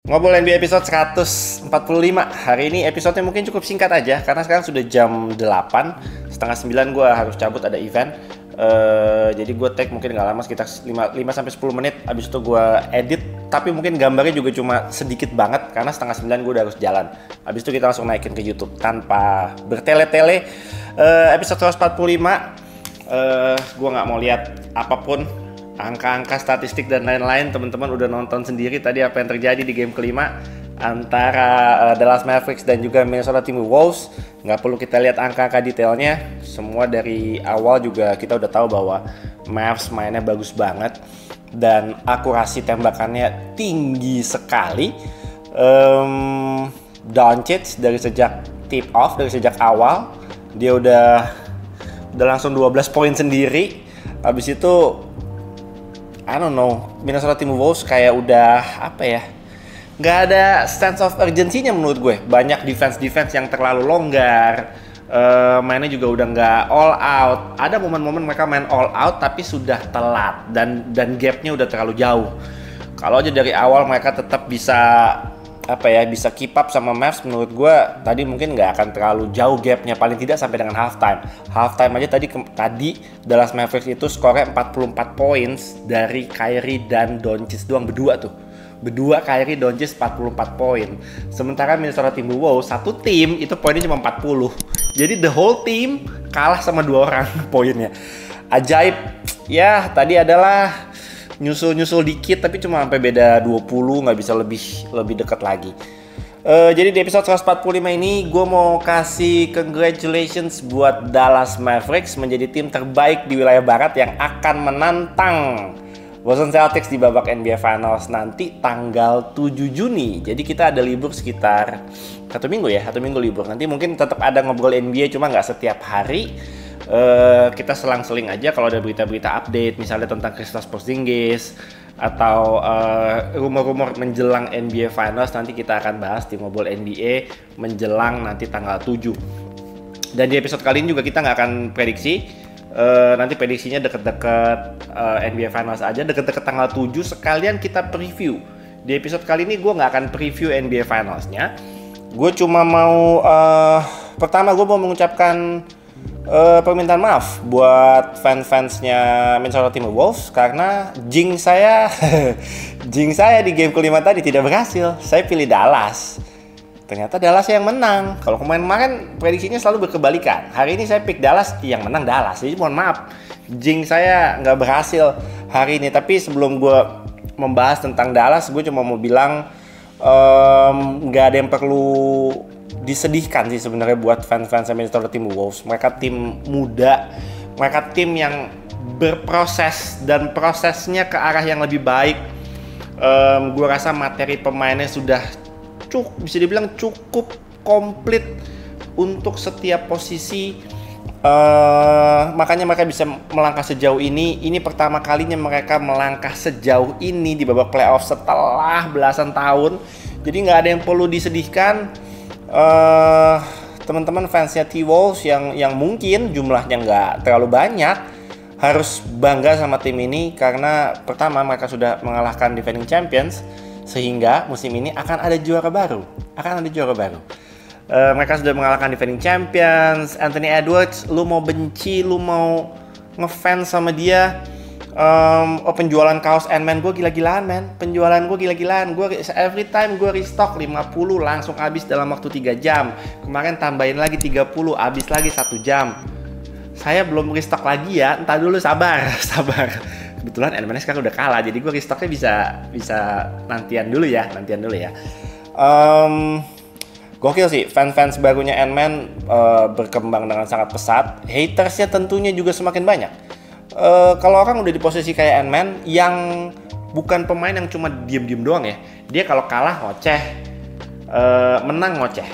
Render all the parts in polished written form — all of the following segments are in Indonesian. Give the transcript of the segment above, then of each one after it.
Ngobrol NBA episode 145. Hari ini episodenya mungkin cukup singkat aja karena sekarang sudah jam 8, setengah 9 gue harus cabut, ada event. Jadi gue tag mungkin nggak lama, sekitar 5-10 menit. Abis itu gue edit, tapi mungkin gambarnya juga cuma sedikit banget karena setengah 9 gue udah harus jalan. Abis itu kita langsung naikin ke YouTube tanpa bertele-tele. Episode 145, gue nggak mau lihat apapun, angka-angka, statistik dan lain-lain. Teman-teman udah nonton sendiri tadi apa yang terjadi di game kelima antara Dallas Mavericks dan juga Minnesota Timberwolves. Nggak perlu kita lihat angka-angka detailnya, semua dari awal juga kita udah tahu bahwa Mavs mainnya bagus banget dan akurasi tembakannya tinggi sekali. Doncic dari sejak tip off, dari sejak awal dia udah langsung 12 poin sendiri. Habis itu I don't know, Minnesota Timberwolves kayak udah apa ya, nggak ada sense of urgency-nya menurut gue. Banyak defense yang terlalu longgar, mainnya juga udah nggak all out. Ada momen-momen mereka main all out tapi sudah telat dan gap-nya udah terlalu jauh. Kalau aja dari awal mereka tetap bisa bisa keep up sama Mavs, menurut gue tadi mungkin nggak akan terlalu jauh gapnya, paling tidak sampai dengan halftime aja. Tadi Dallas Mavericks itu skornya 44 points dari Kyrie dan Doncic doang, berdua Kyrie Doncic 44 poin. Sementara Minnesota Timberwolves satu tim itu poinnya cuma 40. Jadi the whole team kalah sama 2 orang poinnya. Ajaib. Ya, tadi adalah nyusul dikit tapi cuma sampai beda 20, nggak bisa lebih dekat lagi. Jadi di episode 145 ini gue mau kasih congratulations buat Dallas Mavericks menjadi tim terbaik di wilayah barat yang akan menantang Boston Celtics di babak NBA Finals nanti tanggal 7 Juni. Jadi kita ada libur sekitar 1 minggu libur. Nanti mungkin tetap ada ngobrol NBA, cuma nggak setiap hari. Kita selang-seling aja kalau ada berita-berita update, misalnya tentang Kristaps Porzingis atau rumor-rumor menjelang NBA Finals, nanti kita akan bahas di ngobrol NBA menjelang nanti tanggal 7. Dan di episode kali ini juga kita nggak akan prediksi, nanti prediksinya deket-deket NBA Finals aja, deket-deket tanggal 7 sekalian kita preview. Di episode kali ini gue nggak akan preview NBA Finals-nya, gue cuma mau pertama gue mau mengucapkan permintaan maaf buat fans-fansnya Minnesota Timberwolves karena jinx saya di game kelima tadi tidak berhasil. Saya pilih Dallas, ternyata Dallas yang menang. Kalau kemarin prediksinya selalu berkebalikan. Hari ini saya pick Dallas, yang menang Dallas. Jadi mohon maaf, jinx saya nggak berhasil hari ini. Tapi sebelum gue membahas tentang Dallas, gue cuma mau bilang nggak ada yang perlu disedihkan sih sebenarnya buat fans-fans Minnesota Timberwolves. Mereka tim muda, mereka tim yang berproses dan prosesnya ke arah yang lebih baik. Gue rasa materi pemainnya sudah bisa dibilang cukup komplit untuk setiap posisi. Makanya mereka bisa melangkah sejauh ini. Ini pertama kalinya mereka melangkah sejauh ini di babak playoff setelah belasan tahun. Jadi nggak ada yang perlu disedihkan. Teman-teman fansnya T-Wolves yang mungkin jumlahnya nggak terlalu banyak harus bangga sama tim ini karena pertama mereka sudah mengalahkan defending champions, sehingga musim ini akan ada juara baru. Mereka sudah mengalahkan defending champions. Anthony Edwards, lu mau benci, lu mau ngefans sama dia, penjualan kaos Ant-Man gue gila-gilaan, gue every time gue restock 50 langsung habis dalam waktu 3 jam. Kemarin tambahin lagi 30, habis lagi 1 jam. Saya belum restock lagi ya, entar dulu, sabar. Kebetulan Ant-Man sekarang udah kalah, jadi gue restocknya bisa nantian dulu ya. Gokil sih, fans barunya Ant-Man berkembang dengan sangat pesat. Hatersnya tentunya juga semakin banyak. Kalau orang udah di posisi kayak Ant-Man yang bukan pemain yang cuma diem-diem doang ya, dia kalau kalah ngoceh, menang ngoceh,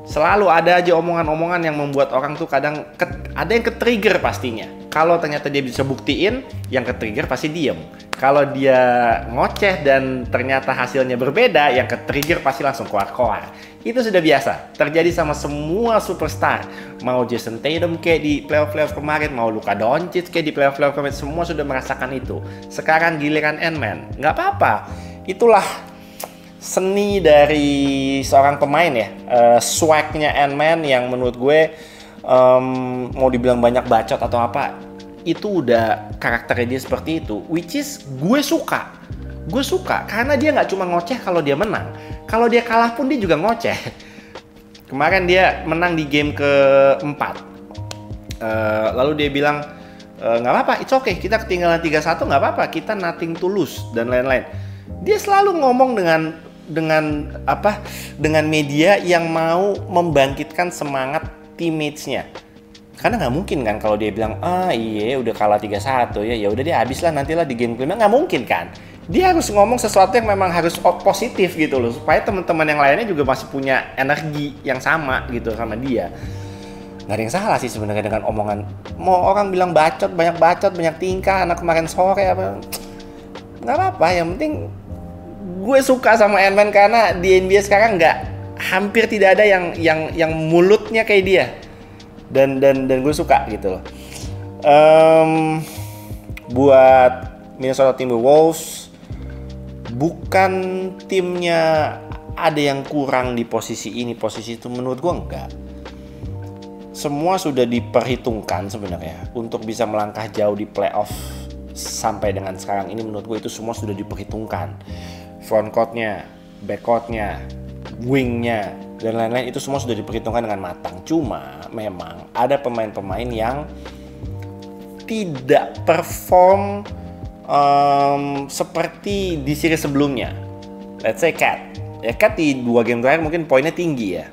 selalu ada aja omongan-omongan yang membuat orang tuh kadang ada yang ke-trigger pastinya. Kalau ternyata dia bisa buktiin, yang ke-trigger pasti diem. Kalau dia ngoceh dan ternyata hasilnya berbeda, yang ke-trigger pasti langsung keluar. Itu sudah biasa terjadi sama semua superstar. Mau Jason Tatum kayak di playoff kemarin, mau Luka Doncic kayak di playoff kemarin, semua sudah merasakan itu. Sekarang giliran Ant-Man, nggak apa-apa. Itulah seni dari seorang pemain ya, swag-nya Ant-Man yang menurut gue mau dibilang banyak bacot atau apa, itu udah karakternya dia seperti itu, which is gue suka karena dia nggak cuma ngoceh kalau dia menang, kalau dia kalah pun dia juga ngoceh. Kemarin dia menang di game keempat, lalu dia bilang nggak apa-apa, it's okay, kita ketinggalan 3-1 nggak apa-apa, kita nothing to lose dan lain-lain. Dia selalu ngomong dengan media yang mau membangkitkan semangat teammates-nya. Karena nggak mungkin kan kalau dia bilang iya udah kalah 3-1 ya udah dia habis lah nantilah di game kelima, nggak mungkin kan. Dia harus ngomong sesuatu yang memang harus positif gitu loh, supaya teman-teman yang lainnya juga masih punya energi yang sama gitu sama dia. Nggak ada yang salah sih sebenarnya dengan omongan. Mau orang bilang banyak tingkah anak kemarin sore apa, nggak apa-apa, yang penting gue suka sama Ant-Man karena di NBA sekarang hampir tidak ada yang mulutnya kayak dia, dan gue suka gitu loh. Buat Minnesota Timberwolves, bukan timnya ada yang kurang di posisi ini posisi itu, menurut gue enggak. Semua sudah diperhitungkan sebenarnya untuk bisa melangkah jauh di playoff sampai dengan sekarang ini. Menurut gue itu semua sudah diperhitungkan. Front court-nya, back court-nya, wing-nya, dan lain-lain itu semua sudah diperhitungkan dengan matang. Cuma memang ada pemain-pemain yang tidak perform seperti di series sebelumnya. Let's say Cat. Ya Cat di 2 game terakhir mungkin poinnya tinggi ya.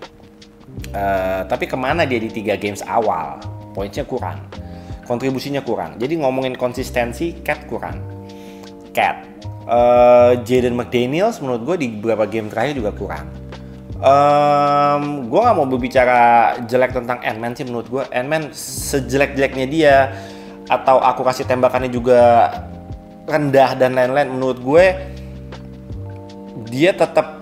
Tapi kemana dia di 3 games awal? Poinnya kurang, kontribusinya kurang. Jadi ngomongin konsistensi, Cat kurang. Cat. Jaden McDaniels menurut gue di beberapa game terakhir juga kurang. Gue gak mau berbicara jelek tentang Ant-Man sih. Menurut gue Ant-Man sejelek-jeleknya dia, atau akurasi tembakannya juga rendah dan lain-lain, menurut gue dia tetap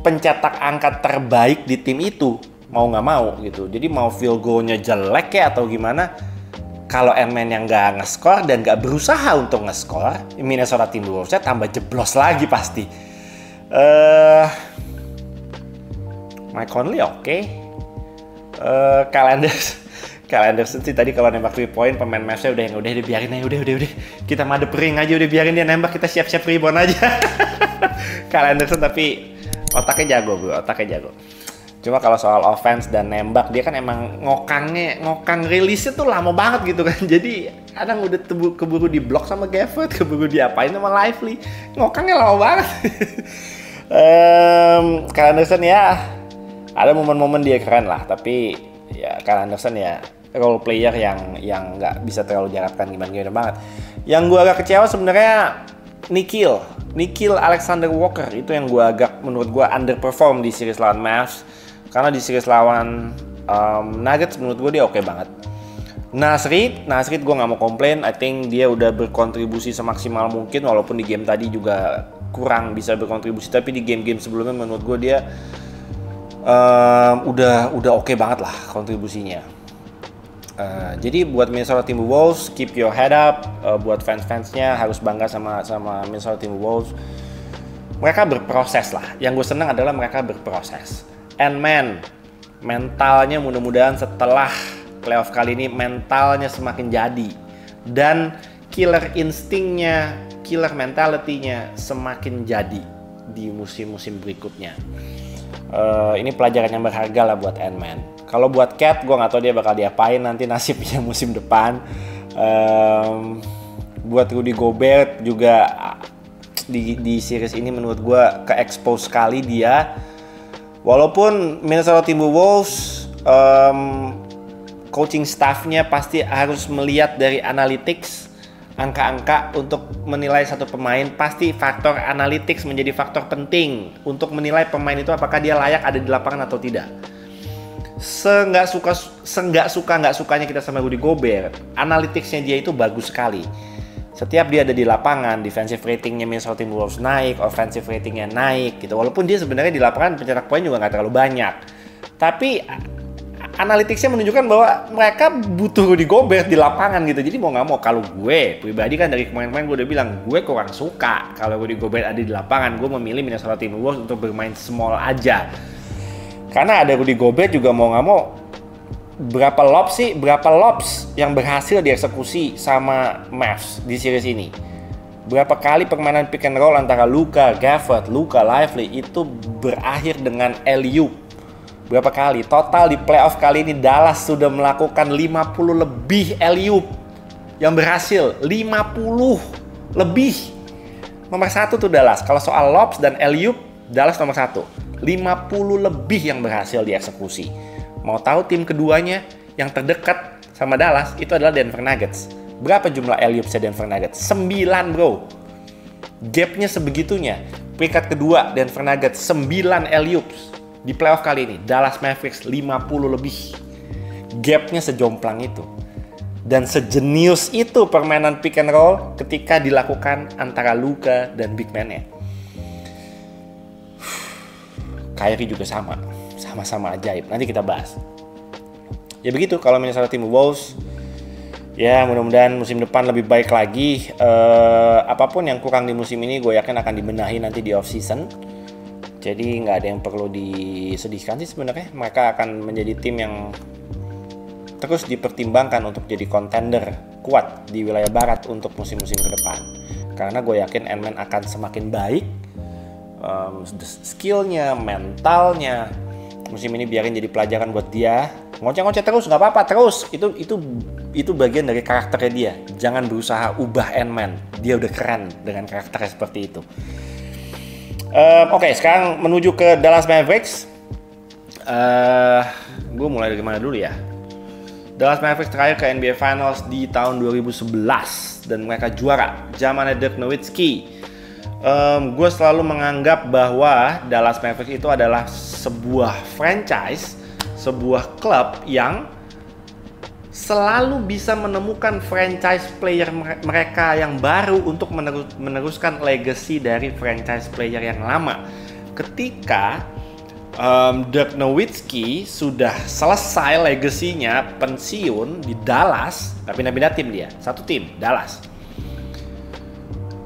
pencetak angka terbaik di tim itu, mau gak mau gitu. Jadi mau field goal-nya jelek ya atau gimana, kalau Ant-Man yang gak nge-score dan gak berusaha untuk nge-score, Minnesota Timberwolves-nya tambah jeblos lagi pasti. Mike Conley oke. Kyle Anderson sih tadi kalau nembak 3 point, pemain Mavs-nya udah biarin aja, udah. Kita madep ring aja, udah biarin dia nembak, kita siap-siap rebound aja. Kyle Anderson tapi otaknya jago bro, Cuma kalau soal offense dan nembak, dia kan emang ngokang rilisnya tuh lama banget gitu kan. Jadi kadang udah keburu di block sama Gafford, keburu diapain sama Lively. Ngokangnya lama banget. Kyle Anderson ya, ada momen-momen dia keren lah. Tapi ya Kyle Anderson ya role player yang nggak bisa terlalu diharapkan gimana banget. Yang gue agak kecewa sebenarnya Nickeil Alexander Walker, itu yang menurut gue underperform di series lawan Mavs. Karena di series lawan Nuggets menurut gue dia oke banget. Nasrid gue nggak mau komplain. I think dia udah berkontribusi semaksimal mungkin, walaupun di game tadi juga kurang bisa berkontribusi. Tapi di game-game sebelumnya menurut gue dia udah oke banget lah kontribusinya. Jadi buat Minnesota Timberwolves, keep your head up. Buat fans-fansnya harus bangga sama Minnesota Timberwolves. Mereka berproses lah. Yang gue senang adalah mereka berproses. Ant-Man mentalnya mudah-mudahan setelah playoff kali ini mentalnya semakin jadi, dan killer instingnya, killer mentality-nya semakin jadi di musim-musim berikutnya. Ini pelajaran yang berharga lah buat Ant-Man. Kalau buat Cat, gue nggak tahu dia bakal diapain nanti nasibnya musim depan. Buat Rudy Gobert juga di series ini menurut gue ke-expose sekali dia. Walaupun Minnesota Timberwolves coaching staffnya pasti harus melihat dari analytics, angka-angka untuk menilai satu pemain. Pasti faktor analytics menjadi faktor penting untuk menilai pemain itu apakah dia layak ada di lapangan atau tidak. Nggak sukanya kita sama Rudy Gobert, analyticsnya dia itu bagus sekali. Setiap dia ada di lapangan, defensive ratingnya Minnesota Timberwolves naik, offensive ratingnya naik gitu. Walaupun dia sebenarnya di lapangan pencetak poin juga nggak terlalu banyak. Tapi analytics-nya menunjukkan bahwa mereka butuh Rudy Gobert di lapangan gitu. Jadi mau nggak mau, kalau gue pribadi kan dari kemarin-kemarin gue udah bilang gue kurang suka kalau Rudy Gobert ada di lapangan. Gue memilih Minnesota Timberwolves untuk bermain small aja. Karena ada Rudy Gobert juga mau nggak mau, berapa lobs yang berhasil dieksekusi sama Mavs di series ini. Berapa kali permainan pick and roll antara Luka, Gafford, Luka, Lively itu berakhir dengan alley-oop. Berapa kali? Total di playoff kali ini Dallas sudah melakukan 50 lebih alley-oop yang berhasil. 50 lebih. Nomor 1 tuh Dallas. Kalau soal lobs dan alley-oop, Dallas nomor 1. 50 lebih yang berhasil dieksekusi. Mau tahu tim keduanya yang terdekat sama Dallas itu adalah Denver Nuggets. Berapa jumlah alley-oopsnya Denver Nuggets? 9 bro. Gapnya sebegitunya. Peringkat kedua Denver Nuggets 9 alley-oops. Di playoff kali ini Dallas Mavericks 50 lebih. Gapnya sejomplang itu. Dan sejenius itu permainan pick and roll ketika dilakukan antara Luka dan big man-nya. Kyrie juga sama-sama ajaib. Nanti kita bahas. Ya begitu kalau Minnesota Timberwolves. Ya mudah-mudahan musim depan lebih baik lagi. Apapun yang kurang di musim ini gue yakin akan dibenahi nanti di off season. Jadi nggak ada yang perlu disedihkan sih sebenarnya. Mereka akan menjadi tim yang terus dipertimbangkan untuk jadi contender kuat di wilayah barat untuk musim-musim ke depan. Karena gue yakin Ant-Man akan semakin baik. Skillnya, mentalnya. Musim ini biarin jadi pelajaran buat dia. Ngoceh-ngoceh terus nggak apa-apa, terus itu bagian dari karakternya dia. Jangan berusaha ubah Ant-Man. Dia udah keren dengan karakternya seperti itu. Oke, sekarang menuju ke Dallas Mavericks. Gue mulai dari mana dulu ya? Dallas Mavericks terakhir ke NBA Finals di tahun 2011 dan mereka juara zamannya Dirk Nowitzki. Gue selalu menganggap bahwa Dallas Mavericks itu adalah sebuah franchise, sebuah klub yang selalu bisa menemukan franchise player mereka yang baru untuk meneruskan legacy dari franchise player yang lama. Ketika Dirk Nowitzki sudah selesai legasinya, pensiun di Dallas, pindah-pindah tim dia, satu tim, Dallas.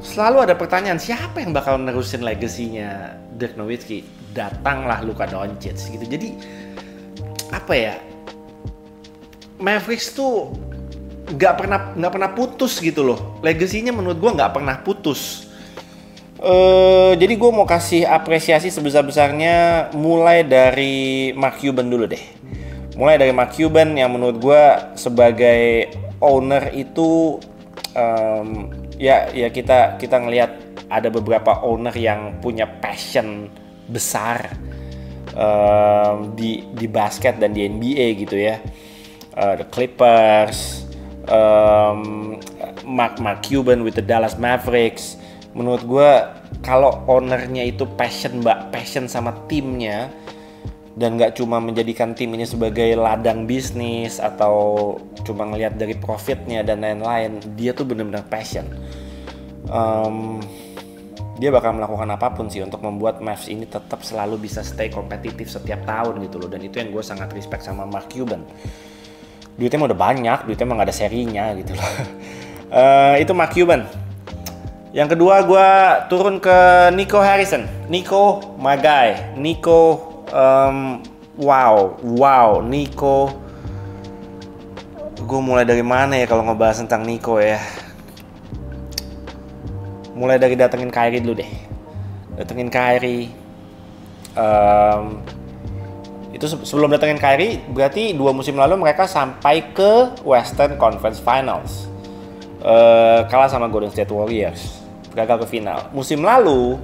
Selalu ada pertanyaan, siapa yang bakal menerusin legasinya Dirk Nowitzki? Datanglah Luka Doncic gitu. Jadi apa ya? Mavericks tuh nggak pernah putus gitu loh. Legasinya menurut gue nggak pernah putus. Jadi gue mau kasih apresiasi sebesar-besarnya mulai dari Mark Cuban dulu deh. Mulai dari Mark Cuban yang menurut gue sebagai owner itu ya kita ngelihat ada beberapa owner yang punya passion besar di basket dan di NBA gitu ya. The Clippers, Mark Cuban with the Dallas Mavericks. Menurut gue kalau ownernya itu passion sama timnya dan nggak cuma menjadikan tim ini sebagai ladang bisnis atau cuma ngelihat dari profitnya dan lain-lain, dia tuh benar-benar passion. Dia bakal melakukan apapun sih untuk membuat Mavs ini tetap selalu bisa stay kompetitif setiap tahun gitu loh. Dan itu yang gue sangat respect sama Mark Cuban. Duitnya udah banyak, duitnya emang gak ada serinya gitu loh. Itu Mark Cuban. Yang kedua gue turun ke Nico Harrison. Nico, my guy. Nico, wow, Nico. Gue mulai dari mana ya kalau ngebahas tentang Nico ya? Mulai dari datengin Kyrie dulu deh. Datengin Kyrie. Itu sebelum datengin Kyrie, berarti 2 musim lalu mereka sampai ke Western Conference Finals. Kalah sama Golden State Warriors. Gagal ke final. Musim lalu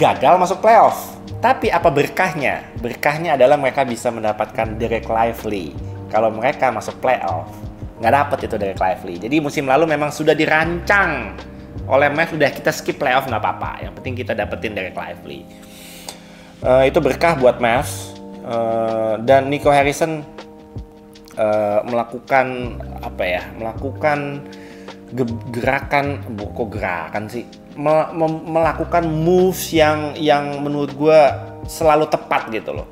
gagal masuk playoff. Tapi apa berkahnya? Berkahnya adalah mereka bisa mendapatkan Derek Lively. Kalau mereka masuk playoff, nggak dapet itu Derek Lively. Jadi musim lalu memang sudah dirancang oleh Mavs, udah kita skip playoff nggak apa-apa. Yang penting kita dapetin Derek Lively. Itu berkah buat Mavs. Dan Nico Harrison melakukan melakukan moves yang menurut gue selalu tepat gitu loh.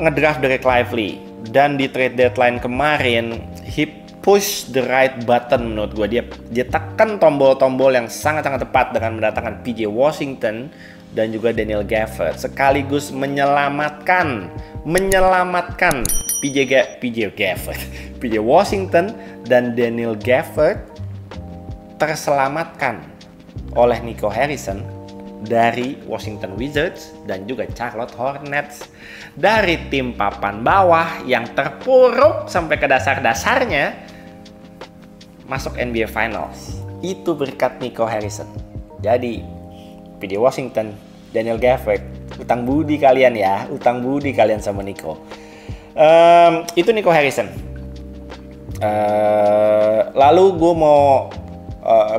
ngedraft Dereck Lively, dan di trade deadline kemarin he push the right button menurut gue. Dia tekan tombol-tombol yang sangat-sangat tepat dengan mendatangkan PJ Washington dan juga Daniel Gafford, sekaligus menyelamatkan PJ Washington dan Daniel Gafford terselamatkan oleh Nico Harrison dari Washington Wizards dan juga Charlotte Hornets, dari tim papan bawah yang terpuruk sampai ke dasar-dasarnya masuk NBA Finals. Itu berkat Nico Harrison. Jadi PJ Washington, Daniel Gafford, utang budi kalian ya, utang budi kalian sama Nico. Itu Nico Harrison. Lalu gue mau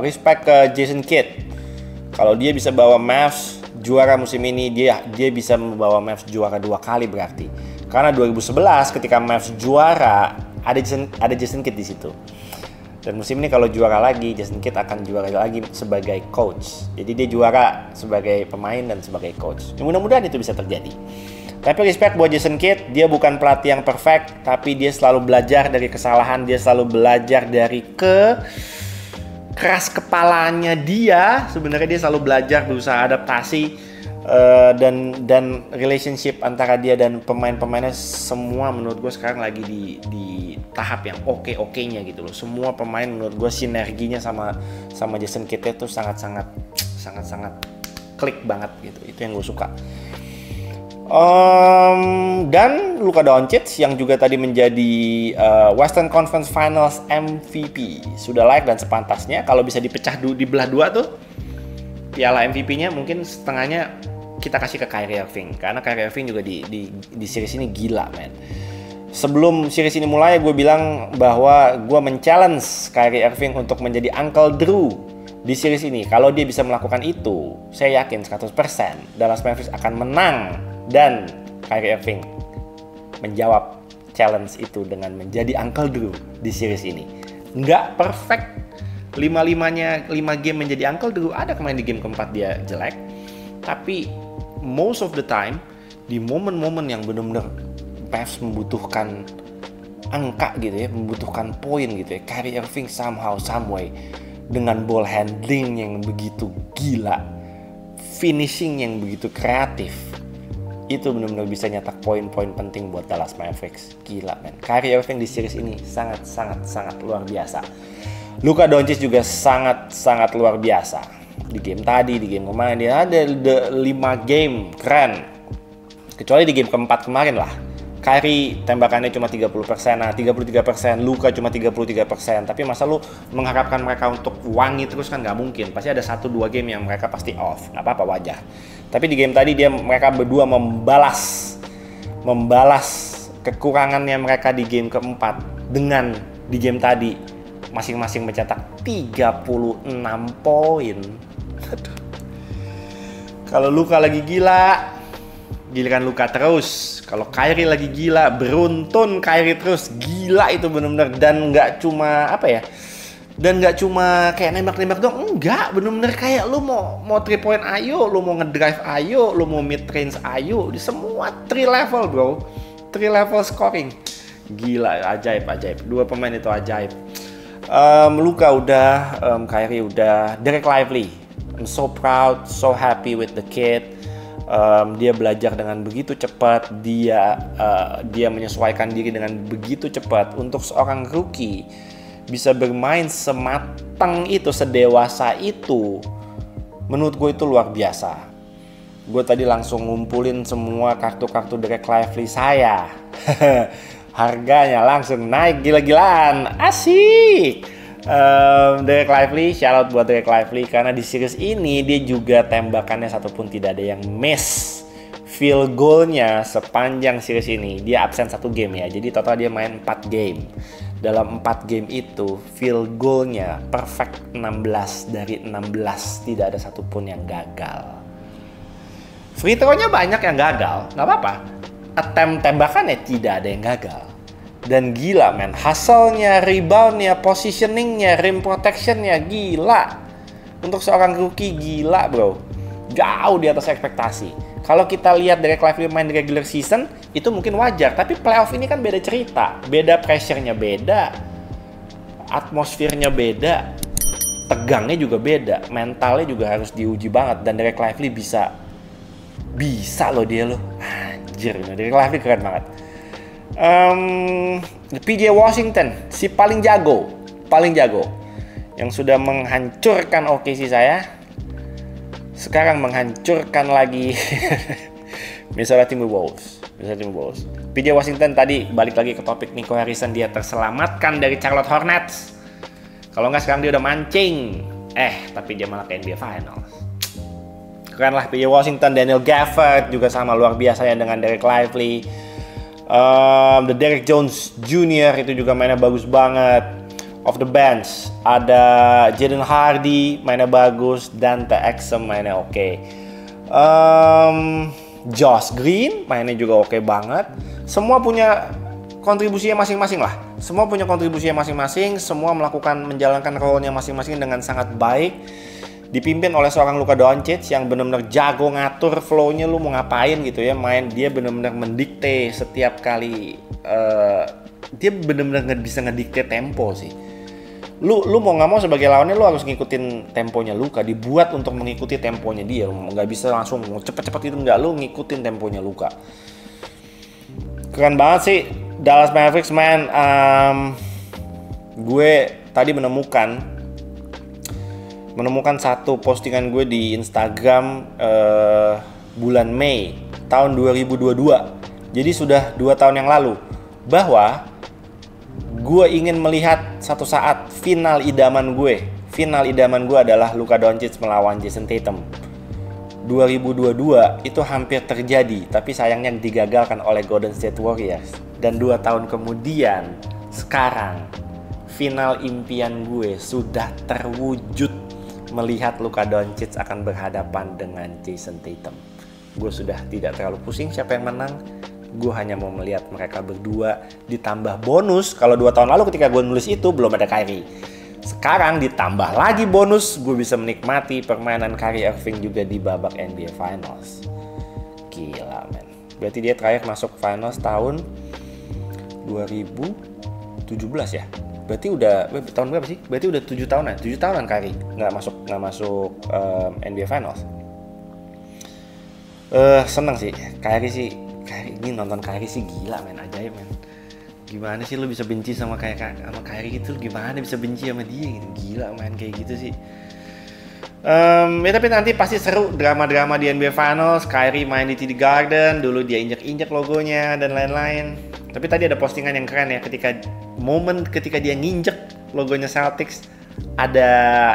respect ke Jason Kidd. Kalau dia bisa bawa Mavs juara musim ini, dia bisa membawa Mavs juara 2 kali berarti. Karena 2011 ketika Mavs juara ada Jason Kidd di situ. Dan musim ini kalau juara lagi, Jason Kidd akan juara lagi sebagai coach. Jadi dia juara sebagai pemain dan sebagai coach. Mudah-mudahan itu bisa terjadi. Tapi respect buat Jason Kidd, dia bukan pelatih yang perfect, tapi dia selalu belajar dari kesalahan, dia selalu belajar dari keras kepalanya dia. Sebenarnya dia selalu belajar, berusaha adaptasi, dan relationship antara dia dan pemain-pemainnya semua menurut gue sekarang lagi di tahap yang oke-nya gitu loh. Semua pemain menurut gue sinerginya sama Jason Kidd itu sangat klik banget gitu. Itu yang gue suka. Dan Luka Doncic yang juga tadi menjadi Western Conference Finals MVP sudah layak dan sepantasnya. Kalau bisa dipecah di belah dua tuh piala MVP-nya mungkin setengahnya kita kasih ke Kyrie Irving, karena Kyrie Irving juga di series ini gila, man. Sebelum series ini mulai, gue bilang bahwa gue men-challenge Kyrie Irving untuk menjadi Uncle Drew di series ini. Kalau dia bisa melakukan itu, saya yakin 100% Dallas Mavericks akan menang. Dan Kyrie Irving menjawab challenge itu dengan menjadi Uncle Drew di series ini. Nggak perfect, 5 game menjadi Uncle Drew. Ada kemarin di game keempat dia jelek, tapi most of the time di momen-momen yang benar-benar Mavs membutuhkan angka gitu ya, membutuhkan poin gitu ya, Kyrie Irving somehow, someway dengan ball handling yang begitu gila, finishing yang begitu kreatif, itu benar-benar bisa nyetak poin-poin penting buat Dallas Mavericks. Gila, men. Kyrie Irving di series ini sangat luar biasa. Luka Doncic juga sangat luar biasa. Di game tadi, di game kemarin dia ada 5 game keren. Kecuali di game keempat kemarin lah. Kyrie tembakannya cuma 30%, nah 33%, Luka cuma 33%. Tapi masa lu mengharapkan mereka untuk wangi terus kan nggak mungkin. Pasti ada 1-2 game yang mereka pasti off. Nggak apa-apa, wajar. Tapi di game tadi mereka berdua membalas kekurangannya mereka di game keempat dengan di game tadi masing-masing mencetak 36 poin. Kalau Luka lagi gila, giliran Luka terus. Kalau Kyrie lagi gila, beruntun Kyrie terus. Gila itu benar-benar. Dan nggak cuma dan nggak cuma kayak nembak-nembak doang. Enggak, benar-benar kayak lu mau 3 point ayo, lu mau ngedrive ayo, lu mau mid range ayo. Di semua 3 level, bro. 3 level scoring. Gila, ajaib. Dua pemain itu ajaib. Luka udah, Kyrie udah, Dereck Lively. I'm so proud, so happy with the kid. Dia belajar dengan begitu cepat, dia menyesuaikan diri dengan begitu cepat. Untuk seorang rookie bisa bermain sematang itu, sedewasa itu, menurut gue itu luar biasa. Gue tadi langsung ngumpulin semua kartu-kartu Dereck Lively saya. Harganya langsung naik gila-gilaan, asik. Dereck Lively, shout out buat Dereck Lively karena di series ini dia juga tembakannya satupun tidak ada yang miss. Field goalnya sepanjang series ini dia absen 1 game ya, jadi total dia main 4 game. Dalam 4 game itu field goalnya perfect 16 dari 16, tidak ada satupun yang gagal. Free throw-nya banyak yang gagal, nggak apa-apa. Attempt tembakannya tidak ada yang gagal. Dan gila, men, hustle-nya, rebound-nya, positioning-nya, rim protection-nya gila. Untuk seorang rookie gila, bro. jauh di atas ekspektasi. Kalau kita lihat dari Lively main di regular season, itu mungkin wajar. Tapi playoff ini kan beda cerita. Beda pressure-nya beda. Atmosfernya beda. Tegangnya juga beda. Mentalnya juga harus diuji banget. Dan Dereck Lively bisa loh dia loh. Anjir, Dereck Lively keren banget. PJ Washington, si paling jago. Yang sudah menghancurkan OKC saya. Sekarang menghancurkan lagi Minnesota Timberwolves. PJ Washington tadi balik lagi ke topik Nico Harrison, dia terselamatkan dari Charlotte Hornets. Kalau nggak sekarang dia udah mancing. Tapi dia malah ke NBA Finals. Keren lah PJ Washington. Daniel Gafford juga sama luar biasa ya dengan Dereck Lively. The Derrick Jones Jr. itu juga mainnya bagus banget. Off the bench ada Jaden Hardy mainnya bagus, Dante Exum mainnya oke. Josh Green mainnya juga oke banget. Semua punya kontribusinya masing-masing lah. Semua menjalankan role-nya masing-masing dengan sangat baik. Dipimpin oleh seorang Luka Doncic yang benar-benar jago ngatur flow-nya, lu mau ngapain gitu ya. Main dia benar-benar mendikte setiap kali. Dia benar-benar bisa ngedikte tempo sih. Lu mau nggak mau sebagai lawannya lu harus ngikutin temponya Luka, dibuat untuk mengikuti temponya dia. Lu nggak bisa langsung cepet-cepet itu, nggak, lu ngikutin temponya Luka. Keren banget sih Dallas Mavericks, man. Gue tadi menemukan satu postingan gue di Instagram bulan Mei tahun 2022. Jadi sudah 2 tahun yang lalu, bahwa gue ingin melihat satu saat final idaman gue adalah Luka Doncic melawan Jason Tatum. 2022 itu hampir terjadi, tapi sayangnya digagalkan oleh Golden State Warriors. Dan 2 tahun kemudian, sekarang final impian gue sudah terwujud, melihat Luka Doncic akan berhadapan dengan Jason Tatum. Gue sudah tidak terlalu pusing siapa yang menang. Gue hanya mau melihat mereka berdua, ditambah bonus. Kalau 2 tahun lalu ketika gue nulis itu belum ada Kyrie. Sekarang ditambah lagi bonus, gue bisa menikmati permainan Kyrie Irving juga di babak NBA Finals. Gila, men. Berarti dia terakhir masuk Finals tahun 2017 ya. Berarti udah tahun berapa sih? Berarti udah 7 tahunan Kyrie nggak masuk NBA Finals. Seneng sih Kyrie ini nonton Kyrie sih gila, men, ajaib, men. Gimana sih lu bisa benci sama Kyrie gitu? Gimana bisa benci sama dia gitu? Gila, main kayak gitu sih. Ya tapi nanti pasti seru drama-drama di NBA Finals. Kyrie main di TD Garden, dulu dia injek logonya dan lain-lain. Tapi tadi ada postingan yang keren ya, ketika dia nginjek logonya Celtics, ada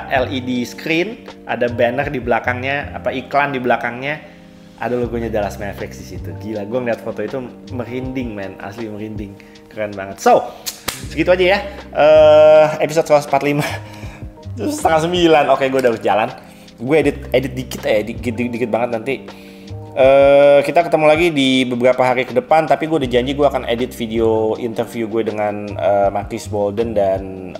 LED screen, ada banner di belakangnya, iklan di belakangnya, ada logonya Dallas Mavericks di situ. Gila, gue ngeliat foto itu merinding, man, asli merinding, keren banget. So, segitu aja ya, episode 145, 8:30. Oke, gue udah harus jalan. Gue edit dikit banget nanti. Kita ketemu lagi di beberapa hari ke depan, tapi gue udah janji gue akan edit video interview gue dengan Marcus Bolden dan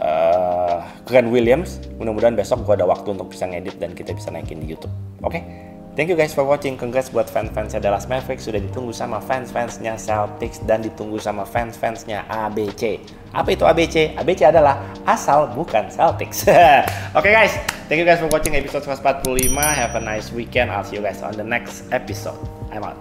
Grant Williams. Mudah-mudahan besok gue ada waktu untuk bisa ngedit dan kita bisa naikin di YouTube. Oke? Thank you guys for watching. Congrats buat fans-fansnya Dallas Mavericks. Sudah ditunggu sama fans-fansnya Celtics dan ditunggu sama fans-fansnya ABC. Apa itu ABC? ABC adalah asal bukan Celtics. Oke guys, thank you guys for watching episode 145. Have a nice weekend. I'll see you guys on the next episode. I'm out.